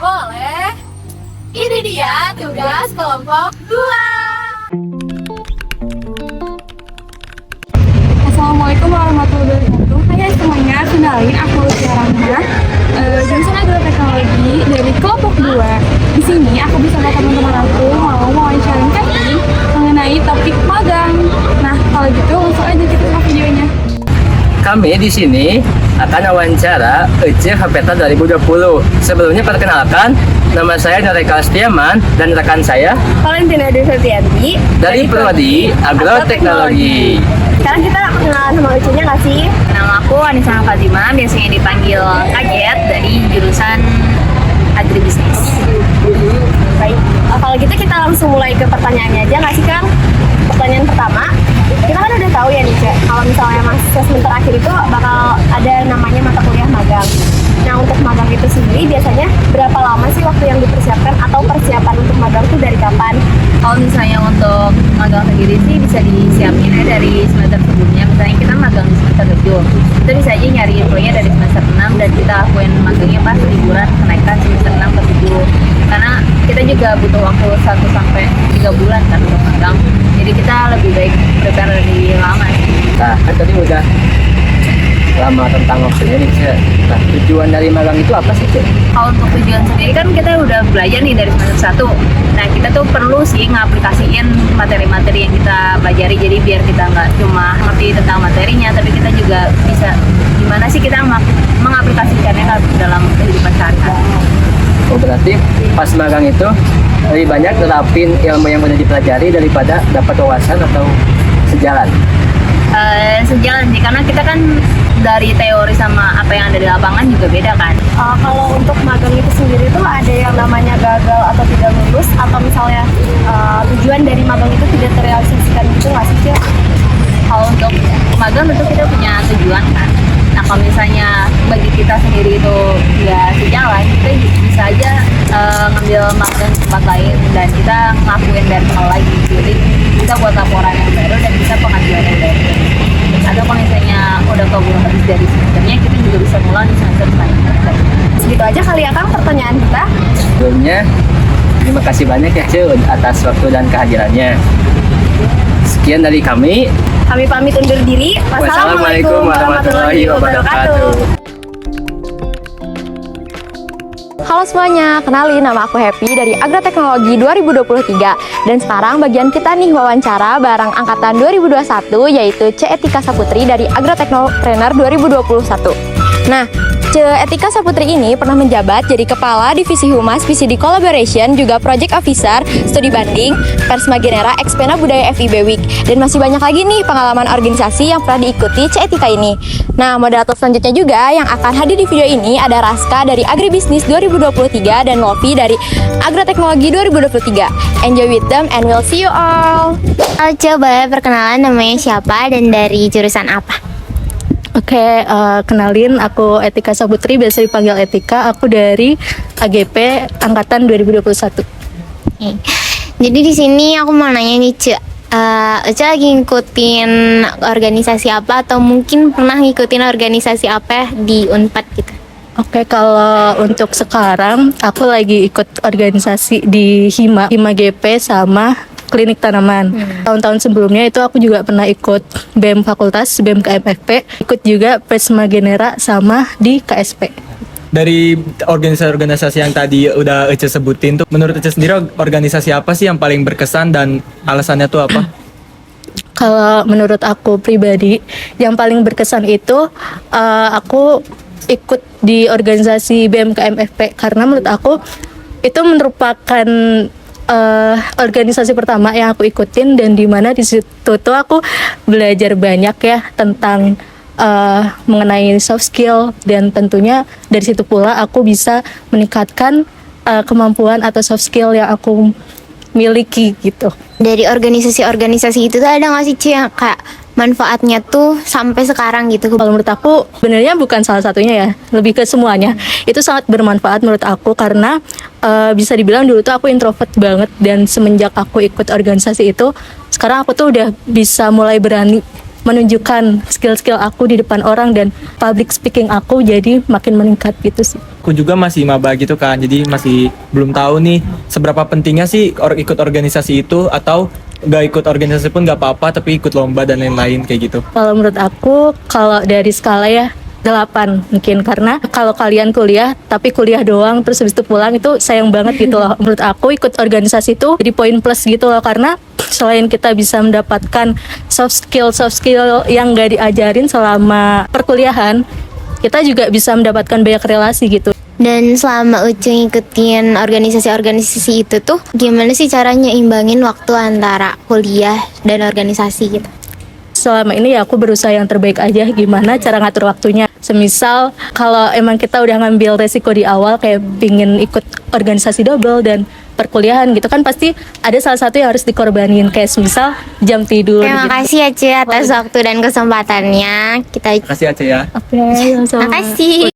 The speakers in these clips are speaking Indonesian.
Boleh. Ini dia tugas kelompok 2. Assalamualaikum warahmatullahi wabarakatuh. Hai semuanya, kenalin aku Lucia Rahma, jurusan agroteknologi dari kelompok 2. Di sini aku bersama teman-teman aku mau wawancarain kalian mengenai topik magang. Nah, kalau gitu langsung aja kita ke videonya. Kami di sini akan wawancara Ece Hapeta 2020. Sebelumnya perkenalkan, nama saya Nareka Astiaman dan rekan saya Valentina Dwi Febrianti dari Prodi Agroteknologi. Sekarang kita kenalan sama Ece-nya nggak sih? Nama aku Anissa Fatima, biasanya dipanggil Kajet dari jurusan agribisnis. Baik, kalau gitu kita langsung mulai ke pertanyaannya aja nggak sih Kang? Pertanyaan pertama, kita kan udah tahu ya nih Cek, kalau misalnya mahasiswa semester akhir itu bakal ada namanya mata kuliah magang. Nah, untuk magang itu sendiri biasanya berapa lama sih waktu yang dipersiapkan atau persiapan untuk magang itu dari kapan? Kalau misalnya untuk magang sendiri sih bisa disiapin ya dari semester sebelumnya. Misalnya kita magang di semester 7, kita bisa aja nyari infonya dari semester 6 dan kita lakuin magangnya pas liburan kenaikan semester 6 ke 7. Karena kita juga butuh waktu 1 sampai 3 bulan kan untuk magang. Jadi kita lebih baik prepare lebih lama sih. Nah, kan tadi udah lama tentang waktunya nih, Ce. Nah, tujuan dari magang itu apa sih, Ce? Kalau untuk tujuan sendiri kan kita udah belajar nih dari semester 1. Nah, kita tuh perlu sih ngaplikasiin materi-materi yang kita pelajari. Jadi biar kita nggak cuma ngerti tentang materinya, tapi kita juga bisa gimana sih kita mengaplikasikannya dalam kehidupan sehari-hari. Oh, berarti pas magang itu lebih banyak terapin ilmu yang udah dipelajari daripada dapat wawasan atau sejalan? Sejalan sih, karena kita kan dari teori sama apa yang ada di lapangan juga beda kan. Kalau untuk magang itu sendiri tuh ada yang namanya gagal atau tidak lulus, atau misalnya tujuan dari magang itu tidak terrealisasikan gitu nggak sih Cil? Kalau untuk magang tentu kita punya tujuan kan. Nah, kalau misalnya bagi kita sendiri itu nggak sejalan, kita bisa aja ngambil magang di tempat lain dan kita ngelakuin dari nol lagi. Jadi kita buat laporan yang baru dan kita pengajuan yang baru. Atau kalau misalnya udah keburu habis dari semesternya, kita juga bisa ngulang di semester selanjutnya. Segitu aja kali ya Kang pertanyaan kita. Sebelumnya, terima kasih banyak ya, Ce, atas waktu dan kehadirannya. Sekian dari kami. Kami pamit undur diri. Wassalamualaikum warahmatullahi wabarakatuh. Halo semuanya, kenalin nama aku Happy dari Agroteknologi 2023. Dan sekarang bagian kita nih wawancara bareng angkatan 2021 yaitu Ce Etika Saputri dari Agroteknopreneur 2021. Nah, Ce Etika Saputri ini pernah menjabat jadi Kepala Divisi Humas PCD Collaboration, juga Project Officer, Studi Banding, Persma Genera, Ekspena Budaya FIB Week. Dan masih banyak lagi nih pengalaman organisasi yang pernah diikuti Ce Etika ini. Nah, moderator selanjutnya juga yang akan hadir di video ini ada Raska dari Agribisnis 2023 dan Lofi dari Agroteknologi 2023. Enjoy with them and we'll see you all. Coba perkenalan namanya siapa dan dari jurusan apa? Oke, kenalin aku Etika Saputri, biasa dipanggil Etika. Aku dari AGP angkatan 2021. Jadi di sini aku mau nanya nih, Ece lagi ngikutin organisasi apa atau mungkin pernah ngikutin organisasi apa di Unpad gitu? Oke, kalau untuk sekarang aku lagi ikut organisasi di Hima GP sama Klinik Tanaman. Tahun-tahun sebelumnya itu aku juga pernah ikut BEM Fakultas, BEM KMFP, ikut juga Persma Genera sama di KSP. Dari organisasi-organisasi yang tadi udah Ece sebutin tuh, menurut Ece sendiri organisasi apa sih yang paling berkesan dan alasannya tuh apa? Kalau menurut aku pribadi, yang paling berkesan itu aku ikut di organisasi BEM KMFP karena menurut aku itu merupakan organisasi pertama yang aku ikutin, dan dimana di situ tuh aku belajar banyak ya tentang mengenai soft skill, dan tentunya dari situ pula aku bisa meningkatkan kemampuan atau soft skill yang aku miliki gitu. Dari organisasi-organisasi itu tuh ada nggak sih yang kayak manfaatnya tuh sampai sekarang gitu? Kalau menurut aku sebenarnya bukan salah satunya ya, lebih ke semuanya. Itu sangat bermanfaat menurut aku karena bisa dibilang dulu tuh aku introvert banget, dan semenjak aku ikut organisasi itu sekarang aku tuh udah bisa mulai berani menunjukkan skill-skill aku di depan orang dan public speaking aku jadi makin meningkat gitu sih. Aku juga masih maba gitu kan, jadi masih belum tahu nih seberapa pentingnya sih ikut organisasi itu, atau gak ikut organisasi pun gak apa-apa tapi ikut lomba dan lain-lain kayak gitu. Kalau menurut aku, kalau dari skala ya 8 mungkin, karena kalau kalian kuliah tapi kuliah doang terus habis itu pulang itu sayang banget gitu loh. Menurut aku ikut organisasi itu jadi poin plus gitu loh, karena selain kita bisa mendapatkan soft skill yang gak diajarin selama perkuliahan, kita juga bisa mendapatkan banyak relasi gitu. Dan selama Ucu ngikutin organisasi-organisasi itu tuh, gimana sih caranya imbangin waktu antara kuliah dan organisasi gitu? Selama ini ya aku berusaha yang terbaik aja, gimana cara ngatur waktunya. Semisal kalau emang kita udah ngambil resiko di awal kayak pingin ikut organisasi double dan perkuliahan gitu kan, pasti ada salah satu yang harus dikorbanin, kayak semisal jam tidur. Terima gitu. kasih Aceh atas waktu dan kesempatannya. Terima kasih Aceh ya. Oke, sama-sama. Makasih.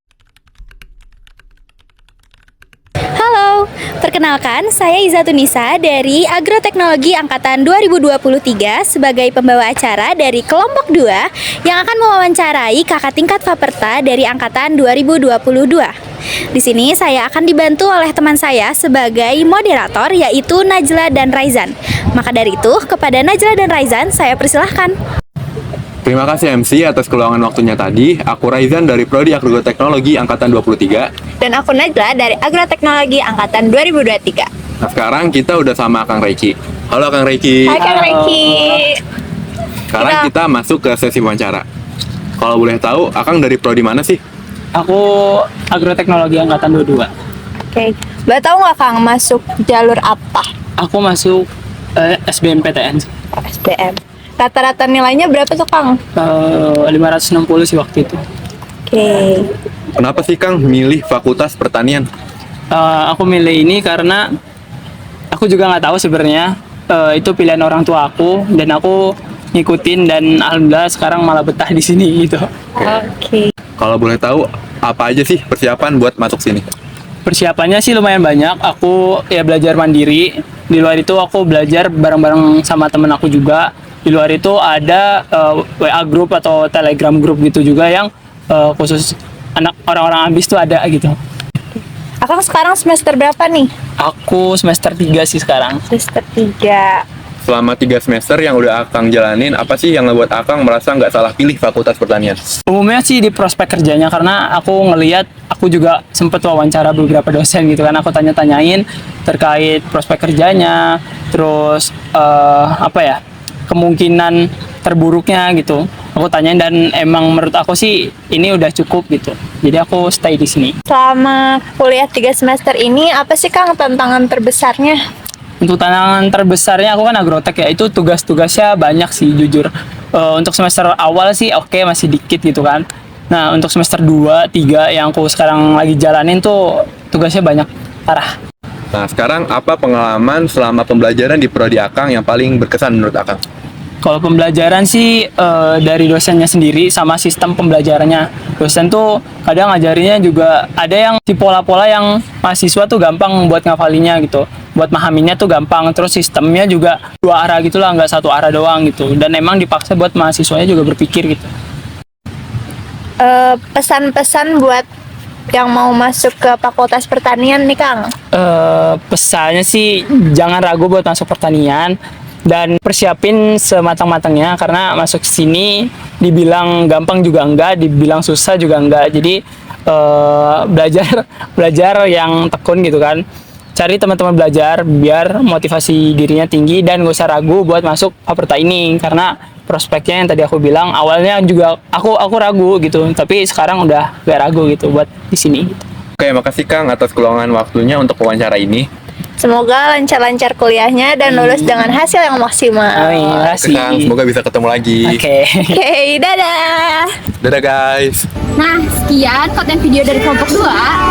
Halo, perkenalkan saya Iza Tunisa dari Agroteknologi Angkatan 2023 sebagai pembawa acara dari kelompok 2 yang akan mewawancarai kakak tingkat Faperta dari Angkatan 2022. Di sini saya akan dibantu oleh teman saya sebagai moderator, yaitu Najla dan Raizan. Maka dari itu, kepada Najla dan Raizan saya persilahkan. Terima kasih MC atas keluangan waktunya tadi. Aku Raizan dari Prodi Agroteknologi Angkatan 23. Dan aku Najla dari Agroteknologi Angkatan 2023. Nah sekarang kita udah sama Kang Reiki. Halo Kang Reiki. Hai Kang Reiki. Sekarang kita masuk ke sesi wawancara. Kalau boleh tahu, Akang dari Prodi mana sih? Aku Agroteknologi Angkatan 22. Oke, boleh tahu nggak Kang masuk jalur apa? Aku masuk SBMPTN. SBM. Rata-rata nilainya berapa tuh Kang? 560 sih waktu itu. Oke. Kenapa sih Kang milih Fakultas Pertanian? Aku milih ini karena aku juga nggak tahu sebenarnya, itu pilihan orang tua aku dan aku ngikutin, dan alhamdulillah sekarang malah betah di sini gitu. Oke. Kalau boleh tahu, apa aja sih persiapan buat masuk sini? Persiapannya sih lumayan banyak. Aku ya belajar mandiri. Di luar itu aku belajar bareng-bareng sama temen aku juga. Di luar itu ada WA group atau Telegram group gitu juga yang khusus anak orang-orang ambis tuh ada gitu. Akang sekarang semester berapa nih? Aku semester 3 sih sekarang. Semester 3. Selama 3 semester yang udah Akang jalanin, apa sih yang ngebuat Akang merasa nggak salah pilih Fakultas Pertanian? Umumnya sih di prospek kerjanya, karena aku ngelihat, aku juga sempet wawancara beberapa dosen gitu kan, aku tanya-tanyain terkait prospek kerjanya, terus kemungkinan terburuknya gitu. Aku tanyain dan emang menurut aku sih ini udah cukup gitu. Jadi aku stay di sini. Selama kuliah 3 semester ini, apa sih Kang tantangan terbesarnya? Untuk tantangan terbesarnya aku kan agrotek ya, itu tugas-tugasnya banyak sih jujur. Untuk semester awal sih oke, masih dikit gitu kan. Nah untuk semester 2, 3 yang aku sekarang lagi jalanin tuh tugasnya banyak, parah. Nah sekarang apa pengalaman selama pembelajaran di Prodi Akang yang paling berkesan menurut Akang? Kalau pembelajaran sih dari dosennya sendiri sama sistem pembelajarannya. Dosen tuh kadang ngajarinnya juga ada yang di pola-pola yang mahasiswa tuh gampang buat ngafalinnya gitu. Buat memahaminya tuh gampang. Terus sistemnya juga 2 arah gitu lah, nggak 1 arah doang gitu. Dan emang dipaksa buat mahasiswanya juga berpikir gitu. Pesan-pesan buat yang mau masuk ke Fakultas Pertanian nih Kang? Pesannya sih jangan ragu buat masuk pertanian. Dan persiapin sematang-matangnya, karena masuk sini dibilang gampang juga enggak, dibilang susah juga enggak. Jadi belajar yang tekun gitu kan. Cari teman-teman belajar biar motivasi dirinya tinggi dan gak usah ragu buat masuk Faperta ini, karena prospeknya yang tadi aku bilang awalnya juga aku ragu gitu, tapi sekarang udah gak ragu gitu buat di sini. Oke, makasih Kang atas keluangan waktunya untuk wawancara ini. Semoga lancar-lancar kuliahnya dan lulus dengan hasil yang maksimal. Terima kasih. Kang, semoga bisa ketemu lagi. Oke. Oke, dadah. Dadah guys. Nah, sekian konten video dari kelompok 2.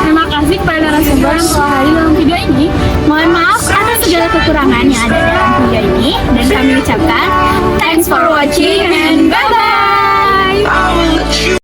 Terima kasih kepada narasumber yang telah hadir dalam video ini. Mohon maaf atas segala kekurangan yang ada dalam video ini. Dan kami ucapkan thanks for watching and bye-bye.